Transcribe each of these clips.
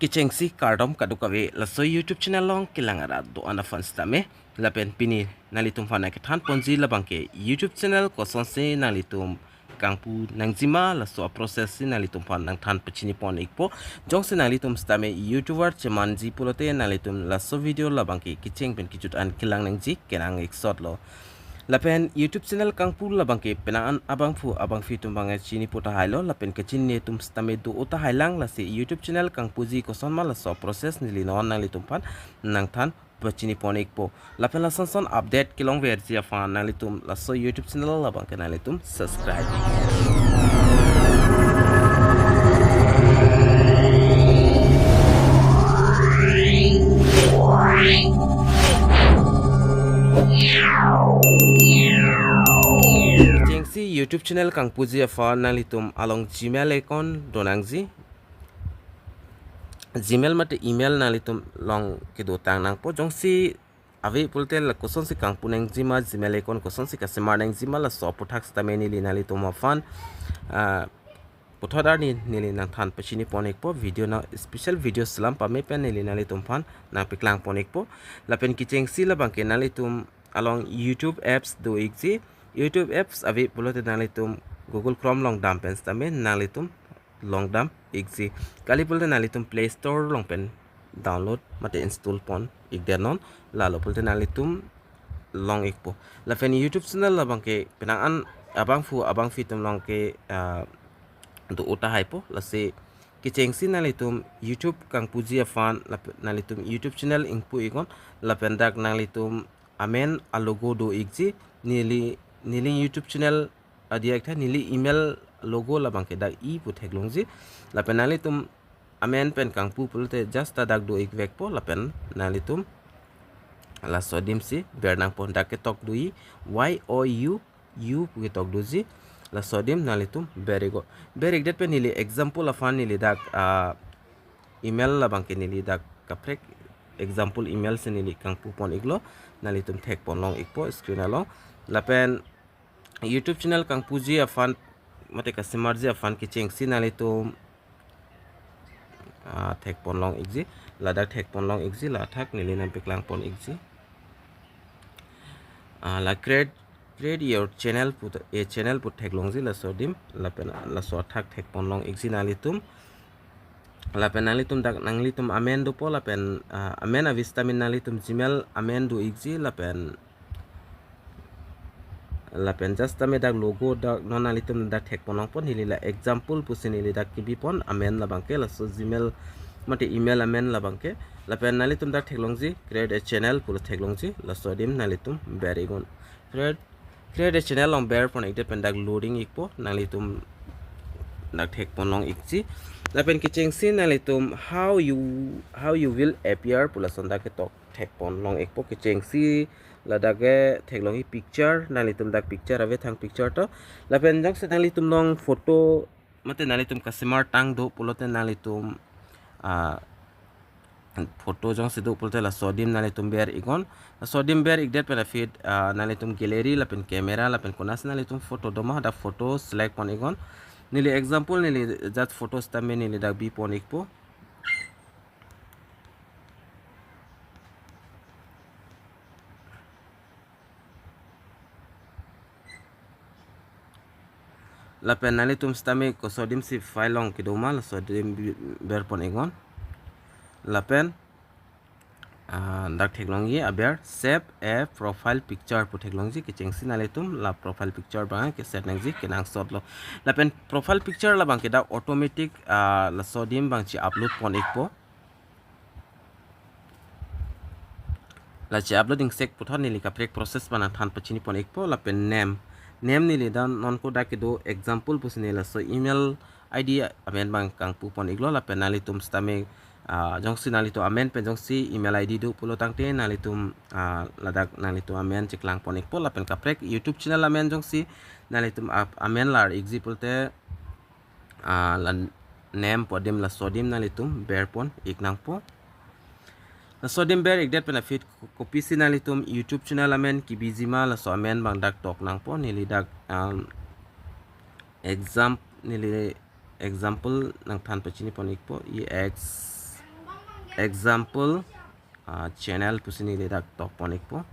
Kicengsi kardom kadukawe laso YouTube channel long kilangara do ana fans tame lapen pini nalitum fana ke than ponji labangke YouTube channel Kosonsi nalitum kangpu nangjima laso process nalitum fan nang than pachini pon ikpo jongse nalitum stame YouTuber chemanji pulote nalitum laso video labangke kicheng pen kichut an kilang nangji kenang exot lo lapen YouTube channel kangpu labangke penaan abang fitum bangai chini puta hailo lapen kechin ne tum stame do uta hailang la se YouTube channel kangpuji koson mala so process nili non nang litum pan nang than pachini ponik po lapen la son update kilong versi afa nang litum la so YouTube channel labangke nang litum subscribe si YouTube channel kang puji afa nalitum along Gmail account donangji Gmail mate email nalitum long kedo tang nang po jongsi ave pulte la Kosonsi kang puneng jima Gmail account Kosonsi ka semar nang jima la so puthak stameni li nalitum afan puthodar ni nili nang than pachini ponik po video na special video slam pa me pen nili nalitum fan na piklang ponik po lapen kicheng si la bangke nalitum along YouTube apps do exi YouTube apps avi pulote nalitum Google Chrome long dam pen stame nalitum long dam exi kali pulote nalitum Play Store long pen download mate install pon igdenon lalo pulote nalitum long ikpo la fen YouTube channel la bangke penangan abang fitum long ke untuk uta hypo la se kicengsi nalitum YouTube kang puji afan nalitum YouTube channel ingpu ikon la pendak nalitum amen alogo do exi nili YouTube channel adiak tha nili email logo la bangke dak I puthek longji la penali tum amen pen kang pu pulte just dak do ik vek po la pen nali tum la sodim si bernang pon dak tok do I u pu tok do ji la sodim nali tum berigo berig det pen nili example afan nili dak email la bangke nili dak kaprek example email se nili kang pu pon iglo nali tum thek pon long ikpo screen along la pen YouTube channel kang puji afan mate customer ji afan kicheng sinali to thek pon long exi ladak thek pon long exi la thak nili nam piklang pon exi la create your channel put a channel put thek long ji la sodim la pen la so thak thek pon long exi nali tum la pen nali tum dak nangli tum amen do po la pen amen avistamin nali tum Gmail amen do exi la pen just tame dak logo dak nonalitum dak thek ponong pon hilila example pusin hili dak kibi pon amen la bangke la so Gmail mate email amen la bangke la pen nalitum dak thek longji create a channel pul thek longji la so dim nalitum berigon create a channel long bear pon ite pen dak loading ikpo nalitum dak thek ponong ikji la pen kicheng sin nalitum how you will appear pula sonda ke tok thek pon long ikpo kicheng si ladage theklongi picture nalitum dak picture ave thang picture to lapen jang se nalitum long photo mate nalitum customer tang do pulote nalitum photo jang se do pulote la sodim nalitum ber igon sodim ber igdet pen feed nalitum gallery lapen camera lapen konas nalitum photo doma da photo select pon igon nili example nili jat photos tamen nili dak bi pon ikpo la pen nalitum stame ko sodim si file long kidoma la sodim ber pon egon la pen dak theklongi aber save a profile picture pu theklongji ke chengsi nalitum la profile picture bang ke set nangji ke nang sot lo la pen profile picture la bang ke da automatic la sodim bang chi upload pon ekpo la chi uploading sek pu thon ni ka prek process bana than pachini pon ekpo la pen name nili dan non ko dak do example pusnela so email id amen bang kang pu pon iglo la penalitum stame jongsi nalito amen pen jongsi email id do pulo tangte nalitum ladak nalitum amen chiklang pon ikpo la pen kaprek YouTube channel amen jongsi nalitum amen lar example te la name podim la sodim nalitum ber pon iknang po la sodim ber igdet benefit copy sinalitum YouTube channel amen kibizima la so amen bang dak tok nang po nili dak example nang than pachini pon ikpo example channel pusini le dak tok ponik po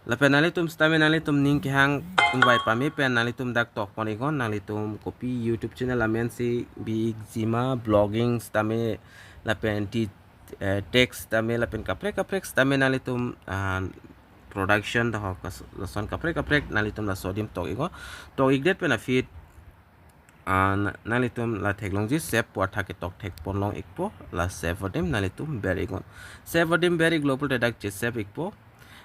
la penalitum stame nalitum ning ki hang invite pami pen nalitum dak tok ponigon nalitum copy YouTube channel amen si big zima blogging stame la pen ti text stame la pen kaprek stame nalitum production da hokas la son kaprek nalitum la sodium tok igo tok igdet pen a feed nalitum la teklongji save por thake tok thek ponlong ikpo la save odim nalitum berigon save odim beri global redact che save ikpo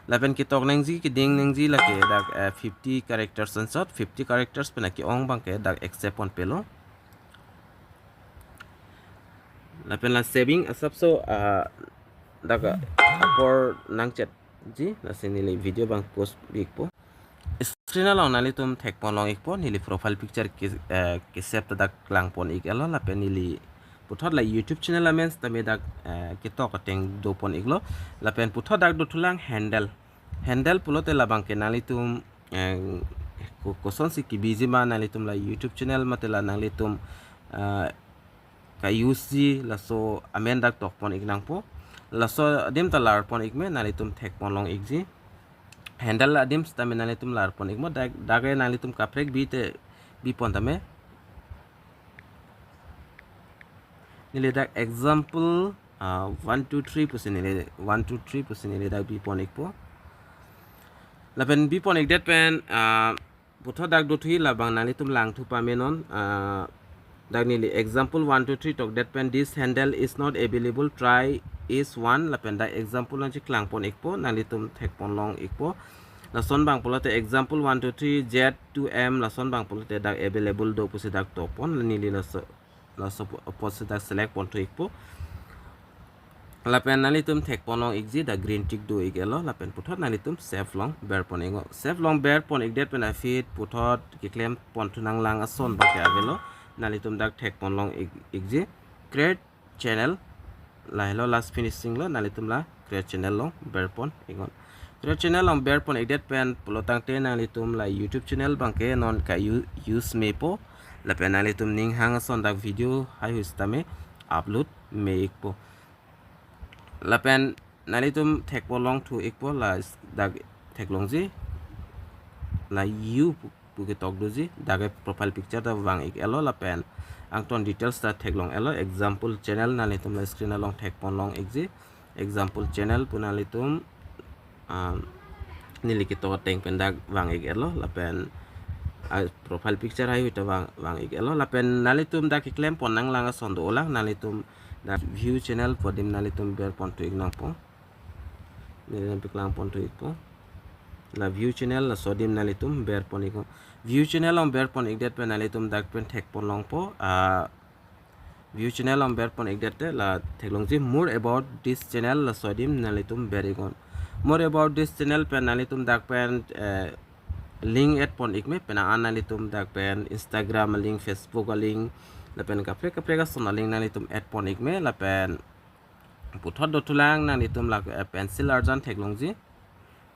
lapen ki tok nengji ki ding nengji la ke dak 50 characters ansot 50 characters pena ki ong bang ke dak accept on pelo lapen la saving asap so dak por nang chat ji la senile video bang post big po screen ala nali tum thek pon long ik po nili profile picture ki save dak lang pon ik alo lapen nili puthot la YouTube channel la mens tame dak ki tok ateng do pon iglo lapen puthot dak do tulang handle pulote labang ke nalitum kosonsi ki busy ma nalitum la YouTube channel matela nalitum ka use la so amenda tok pon ignang po la so dim talar pon igme nalitum thek pon long igji handle la dim stame nalitum lar pon igmo dagay nalitum kaprek bi pon tame nile dak example 1 2 3 pusin nile 1 2 3 pusin nile dak bi pon ikpo lapen bi pon ik det pen putho dak do thui labang nalitum lang thu pamenon dak nile example 1 2 3 tok det pen this handle is not available try is one lapen dak example lan chi klang pon ikpo nalitum thek pon long ikpo la son bang polote example 1 2 3 z 2m la son bang polote dak available do pusi dak to pon nile la so post dak select pon to ikpo lapen nalitum thek pon long igji da green tick do igelo lapen puthot nalitum save long bear pon ingo save long bear pon igdet pen afit puthot ki claim pon tunang lang ason ba ke agelo nalitum dak thek pon long igji create channel la hello last finishing lo nalitum la create channel long bear pon ingon create channel long bear pon igdet pen pulotang te nalitum la YouTube channel bangke non ka use me po lapen nalitum ning hang ason dak video hai hustame upload me ikpo lapen nalitum thek polong thu ikpo la dak theklongji la you puke tok doji dak profile picture da wang ik elo lapen angton details da theklong elo example channel nalitum la screen along thek polong ikji example channel punalitum nilikito teng pendak wang ik elo lapen profile picture hai uta wang ik elo lapen nalitum dak claim pon nang lang sondo ulang nalitum da view channel podim nalitum ber pon to ignang po nilam piklang pon to ikpo la view channel la sodim nalitum ber pon ikpo view channel on ber pon igdet pen nalitum dak pen thek pon long po view channel on ber pon igdet la theklong ji more about this channel la sodim nalitum ber igon more about this channel pen nalitum dak pen link at pon ikme pen analitum dak pen Instagram link Facebook link lapen kaprek ka sona link nalitum at pon ikme lapen puthot do tulang nalitum la pencil arjan theklongji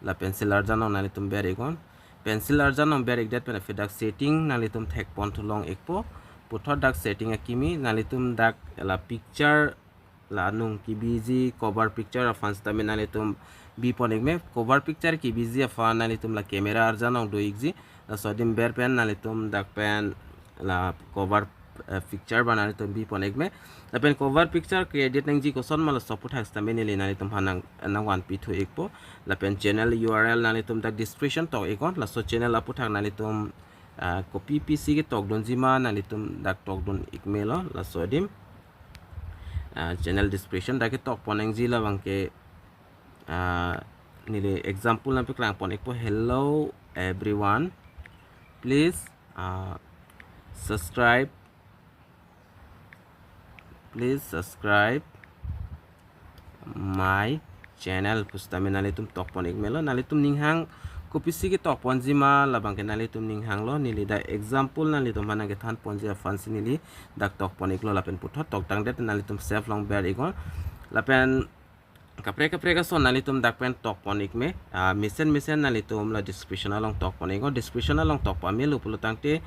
la pencil arjan on nalitum ber igon pencil arjan on ber igdet pen fedak setting nalitum thek pon tulong ikpo puthot dak setting akimi nalitum dak la picture la nung ki busy cover picture afan stame nalitum bi pon ikme cover picture ki busy afan nalitum la camera arjan on do igji la sodim ber pen nalitum dak pen la cover picture banane to bi pon ikme lapen cover picture ke edit nang ji ko son mal support has ta meneli nalitum hanang nang wan pi thu ikpo lapen channel URL nalitum dak description to ikon la so channel aputhak nalitum copy pc ke tok don jima nalitum dak tok don ikme lo la sodim channel description dak tok poneng ji la bangke nile example na piklang pon ikpo hello everyone please subscribe my channel pustame nalitum tok pon ikmelo nalitum ninghang kopisi ke tok pon jima labang ke nalitum ninghang lo nili da example nalitum mana ke than pon jia fansi nili dak tok pon iklo lapen puthot tok tang det nalitum save long ber igon lapen kapre ka so nalitum dak pen tok pon ikme mesen nalitum la description along tok pon igon description along tok pamelo pulutang te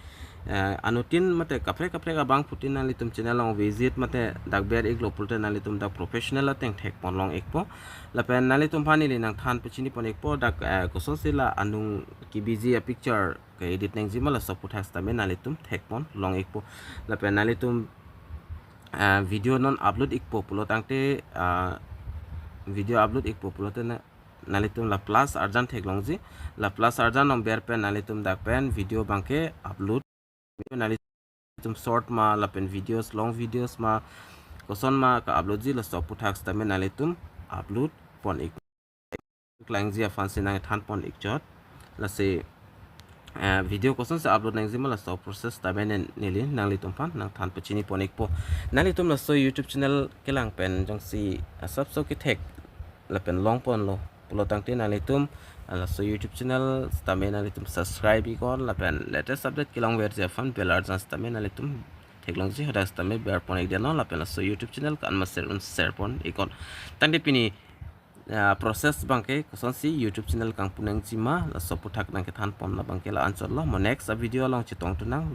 anutin mate kapre ka bang putin nali tum channel long visit mate dak ber ik lo pulte nali tum dak professional ateng thek pon long ekpo lapen nali tum phani li nang than pechini pon ekpo dak kosonsi la anung ki busy a picture ke edit nang jimala saputhak stame nali tum thek pon long ekpo lapen nali tum video non upload ekpo pulotangte video upload ekpo pulote na nalitum la plus arjan theklongji la plus arjan nom ber pen nalitum dak pen video bangke upload nalitum short ma la pen videos long videos ma koson ma ka upload ji la stop puthak stame nalitum upload pon ek klang ji afan sinang than pon ek jot la se video koson se upload nang ji ma la stop process tabe neli nalitum pan nang than pachini pon ek po nalitum la so youtube channel kelang pen jong si subso ki thek la pen long pon lo pulotang tin nalitum la so youtube channel stame nalitum subscribe ikon la pen latest update kilong wer je fan bell arjan stame nalitum theklong ji hoda stame ber pon ek deno la pen la so youtube channel kan ma share pon ikon tangde pini process bangke kosonsi youtube channel kang punang jima la so puthak nang ke than pon la bangke la ansor lo mo next video long chitong tunang